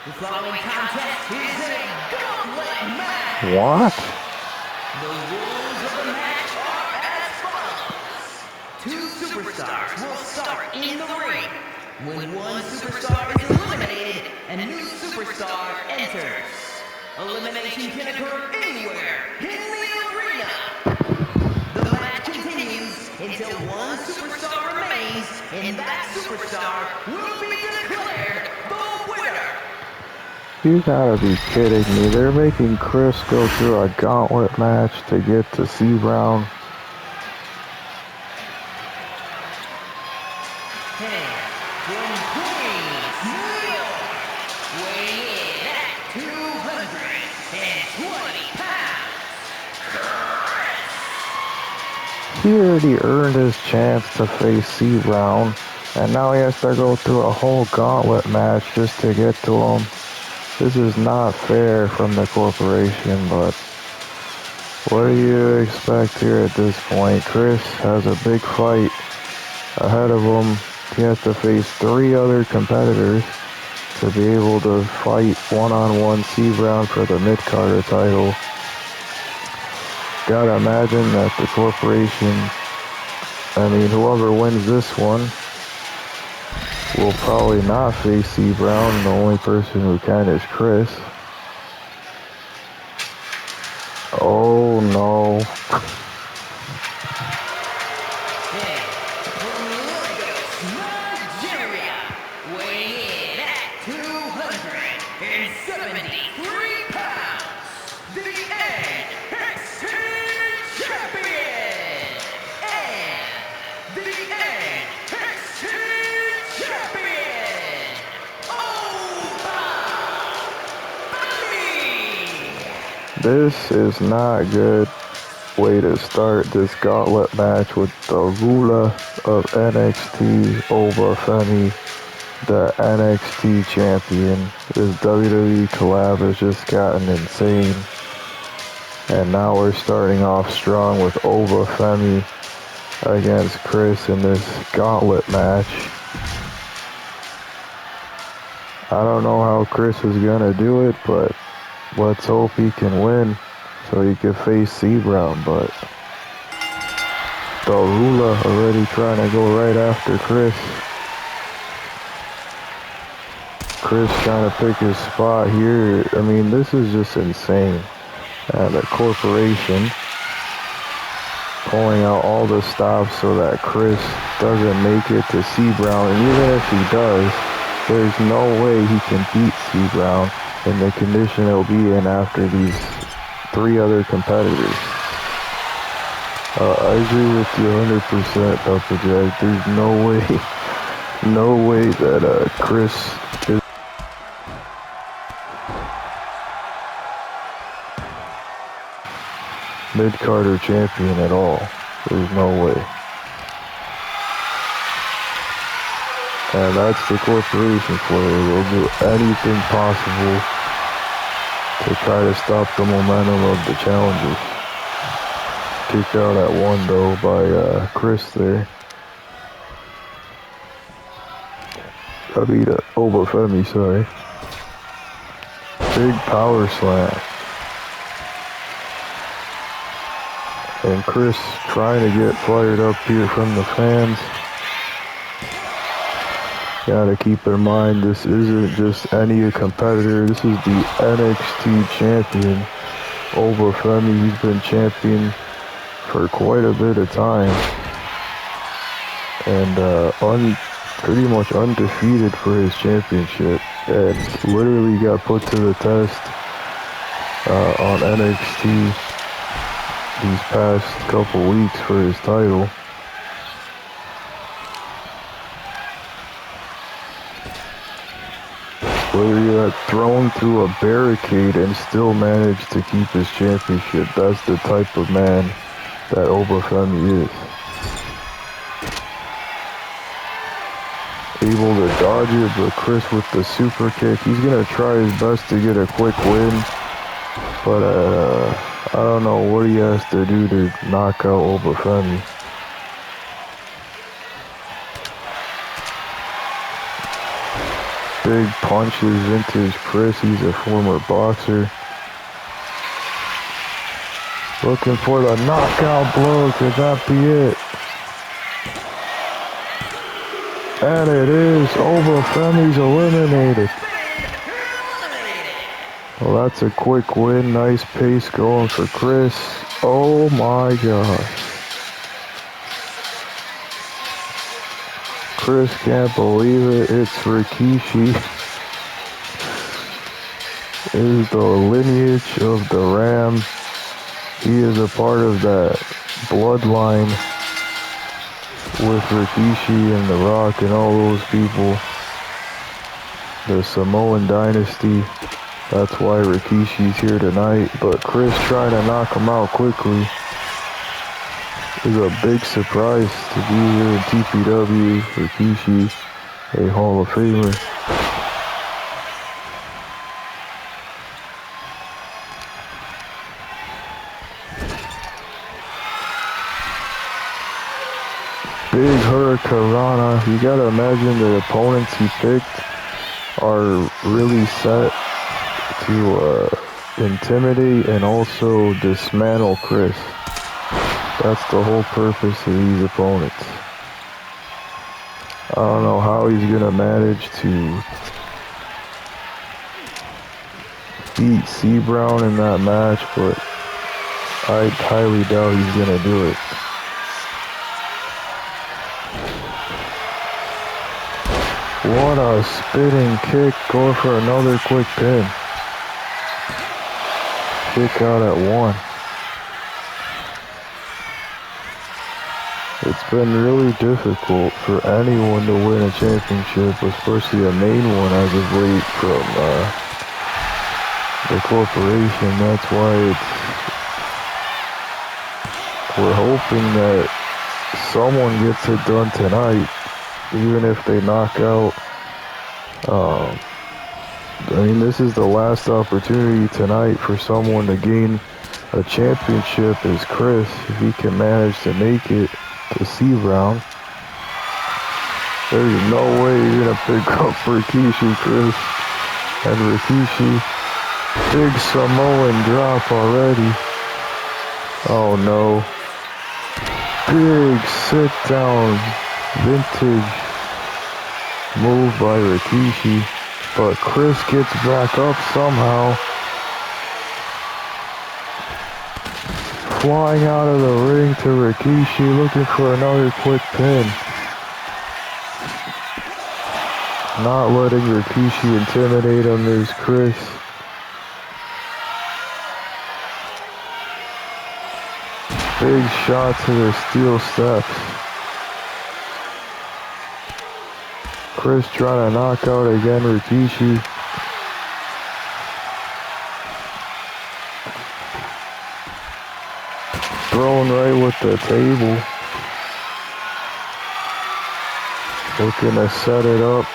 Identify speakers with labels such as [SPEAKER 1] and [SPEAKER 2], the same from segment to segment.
[SPEAKER 1] The following contest is a gaunlet match.
[SPEAKER 2] What?
[SPEAKER 1] The rules of the match are as follows. Two superstars will start in the ring. When one superstar is eliminated, a new superstar enters. Elimination can occur anywhere in the arena. The match continues until one superstar remains, and that superstar will be declared the winner.
[SPEAKER 2] You gotta be kidding me. They're making Chris go through a gauntlet match to get to cbrown.
[SPEAKER 1] From Queens, New York, weighing in at 220 pounds,
[SPEAKER 2] He already earned his chance to face cbrown, and now he has to go through a whole gauntlet match just to get to him. This is not fair from the corporation, but what do you expect here at this point? Chris has a big fight ahead of him. He has to face 3 other competitors to be able to fight one-on-one cbrown for the mid-carder title. Gotta imagine that the corporation, whoever wins this one, will probably not face cbrown. The only person who can is Chris. Oh no.
[SPEAKER 1] from Lagos, Nigeria, weighing in at 273 pounds, the NXT Champion, and the NXT Champion, Oba!
[SPEAKER 2] This is not good way to start this gauntlet match with the ruler of NXT, Oba, the NXT champion. This WWE collab has just gotten insane. And now we're starting off strong with Oba against Chris in this gauntlet match. I don't know how Chris is gonna do it, but let's hope he can win so he can face cbrown. But the Rula already trying to go right after Chris. Chris trying to pick his spot here. This is just insane. The corporation pulling out all the stops so that Chris doesn't make it to cbrown. And even if he does, there's no way he can beat cbrown in the condition he'll be in after these 3 other competitors. I agree with you 100%, Dr. Jack. There's no way that Chris is mid-carder champion at all. There's no way. And that's the corporation for you. They'll do anything possible to try to stop the momentum of the challengers. Kick out at 1 though by Chris there. Oba, sorry. Big power slam. And Chris trying to get fired up here from the fans. Gotta keep in mind, this isn't just any competitor. This is the NXT champion, Oba. He's been champion for quite a bit of time. And pretty much undefeated for his championship. And literally got put to the test on NXT these past couple weeks for his title. Whether he got thrown through a barricade and still managed to keep his championship. That's the type of man that Oba is. Able to dodge it, but Chris with the super kick. He's gonna try his best to get a quick win, but I don't know what he has to do to knock out Oba. Big punches, vintage Chris. He's a former boxer. Looking for the knockout blow. Could that be it? And it is. Obafemi's eliminated. Well, that's a quick win. Nice pace going for Chris. Oh my gosh. Chris can't believe it. It's Rikishi. Is the lineage of the Ram. He is a part of that bloodline with Rikishi and The Rock and all those people. The Samoan dynasty. That's why Rikishi's here tonight. But Chris trying to knock him out quickly is a big surprise to be here in TPW. Rikishi, a Hall of Famer. Big Hurricanrana. You gotta imagine the opponents he picked are really set to intimidate and also dismantle Chris. That's the whole purpose of these opponents. I don't know how he's gonna manage to beat cbrown in that match, but I highly doubt he's gonna do it. What a spinning kick. Going for another quick pin. Kick out at 1. It's been really difficult for anyone to win a championship, especially a main one as of late from the corporation. That's why we're hoping that someone gets it done tonight, even if they knock out. I mean, this is the last opportunity tonight for someone to gain a championship is Chris, if he can manage to make it to cbrown. There's no way you're gonna pick up Rikishi, Chris. And Rikishi, big Samoan drop already. Oh no. Big sit down vintage move by Rikishi. But Chris gets back up somehow. Flying out of the ring to Rikishi, looking for another quick pin. Not letting Rikishi intimidate him is Chris. Big shot to the steel steps. Chris trying to knock out again Rikishi. Thrown right with the table. Looking to set it up.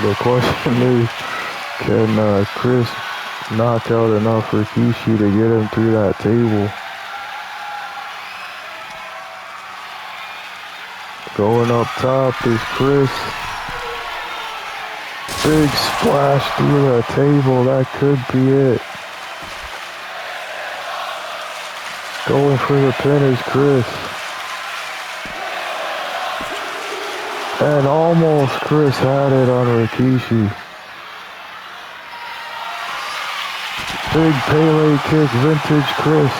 [SPEAKER 2] The question is, can Chris knock out enough Rikishi to get him through that table? Going up top is Chris. Big splash through the table. That could be it. Going for the pin is Chris. And almost Chris had it on Rikishi. Big Pele kick, vintage Chris.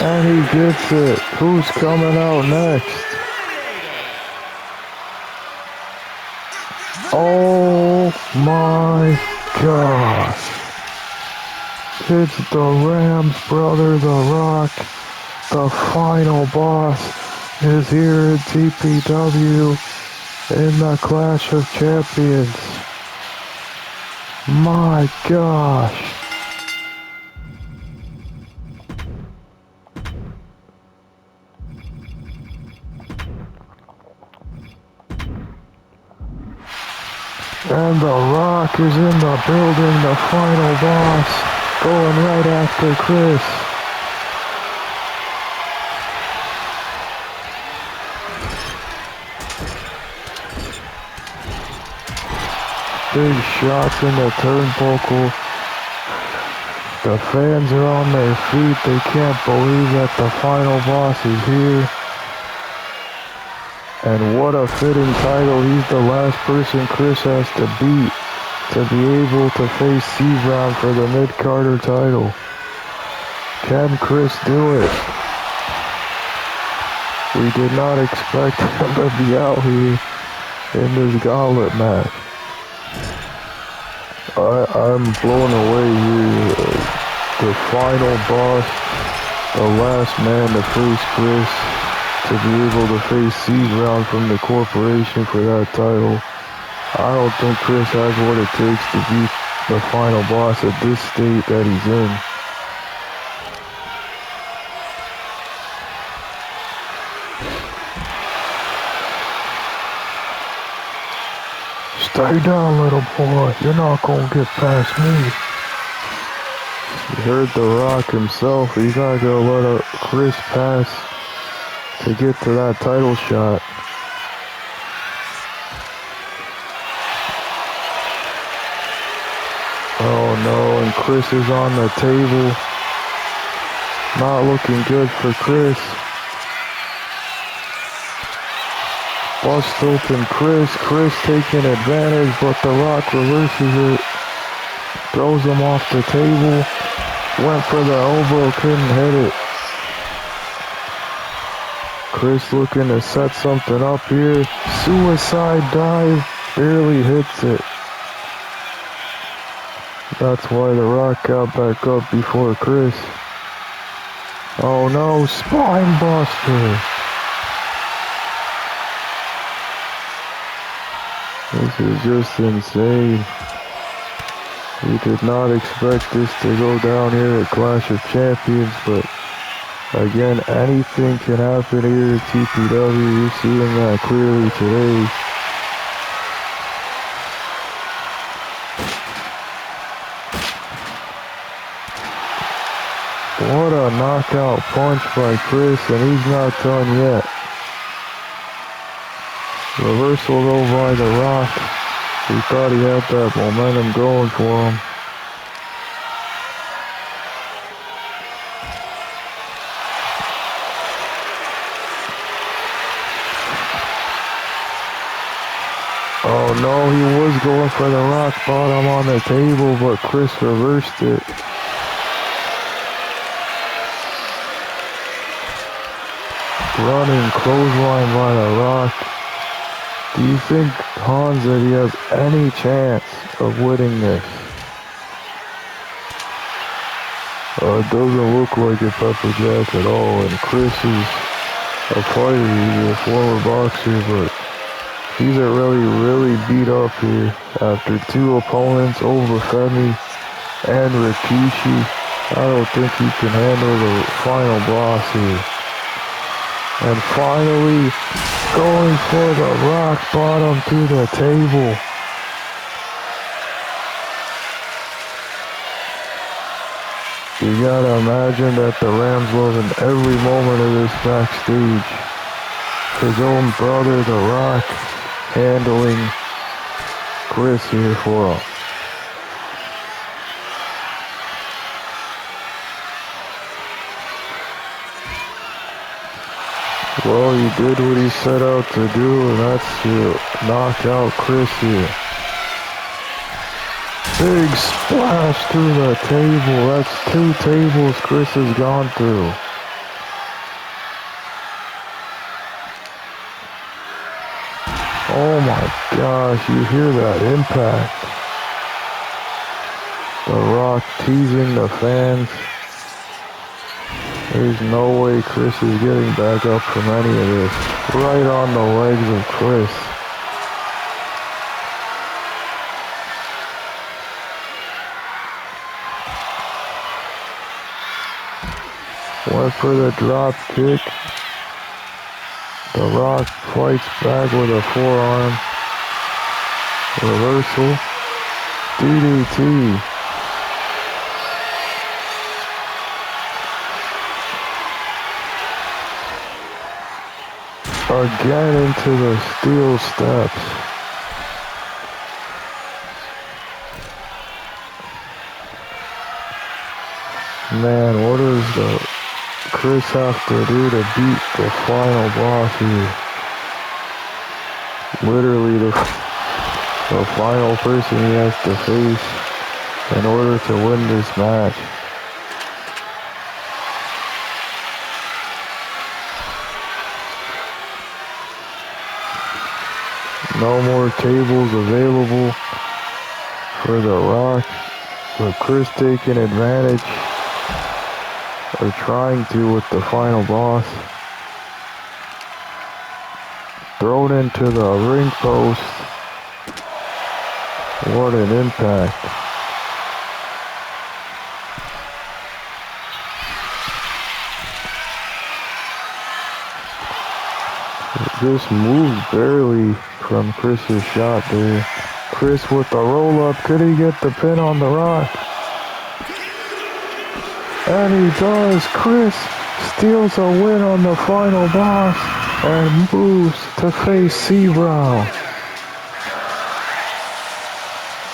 [SPEAKER 2] And he gets it. Who's coming out next? Oh my gosh. It's the Rams brother, The Rock. The final boss is here in TPW in the Clash of Champions. My gosh. And The Rock is in the building, the final boss, going right after Chris. big shots in the turnbuckle. The fans are on their feet. They can't believe that the final boss is here. And what a fitting title. He's the last person Chris has to beat to be able to face cbrown for the mid-carder title. Can Chris do it? We did not expect him to be out here in this gauntlet match. I'm blown away here. The final boss, the last man to face Chris, to be able to face cbrown from the corporation for that title. I don't think Chris has what it takes to beat the final boss at this state that he's in. Stay down, little boy. You're not gonna get past me. You heard The Rock himself. He's not gonna let a Chris pass to get to that title shot. Oh no, and Chris is on the table. Not looking good for Chris. Bust open Chris taking advantage, but The Rock reverses it. Throws him off the table. Went for the elbow, couldn't hit it. Chris looking to set something up here. Suicide dive, barely hits it. That's why The Rock got back up before Chris. Oh no, spine buster. This is just insane. We did not expect this to go down here at Clash of Champions, but again, anything can happen here at TPW. You're seeing that clearly today. What a knockout punch by Chris, and he's not done yet. Reversal though by The Rock. He thought he had that momentum going for him. Oh no, he was going for the rock bottom on the table, but Chris reversed it. Running clothesline by The Rock. Do you think, Hans, that he has any chance of winning this? It doesn't look like a Pepper Jack at all, and Chris is a fighter. He's a former boxer, but he's really beat up here after two opponents over Femi and Rikishi. I don't think he can handle the final boss here. And finally, going for the rock bottom to the table. You gotta imagine that the Rams loving every moment of this backstage. His own brother, The Rock, handling Chris here for him. Well, he did what he set out to do, and that's to knock out Chris here. Big splash through the table. That's 2 tables Chris has gone through. Oh my gosh, you hear that impact. The Rock teasing the fans. There's no way Chris is getting back up from any of this. Right on the legs of Chris. Went for the drop kick. The Rock fights back with a forearm. Reversal. DDT. Again into the steel steps. man, what does Chris have to do to beat the final boss here? Literally the final person he has to face in order to win this match. No more tables available for the Rock, but Chris taking advantage, or trying to, with the final boss. Thrown into the ring post. What an impact. Just moved barely from Chris's shot there. Chris with the roll up. Could he get the pin on the Rock? And he does. Chris steals a win on the final boss and moves to face cbrown.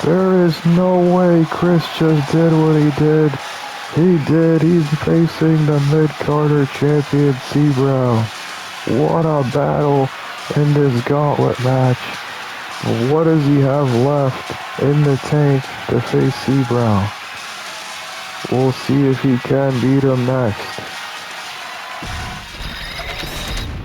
[SPEAKER 2] There is no way Chris just did what he did. He did. He's facing the mid-Carter champion cbrown. What a battle in this gauntlet match. What does he have left in the tank to face cbrown? We'll see if he can beat him next.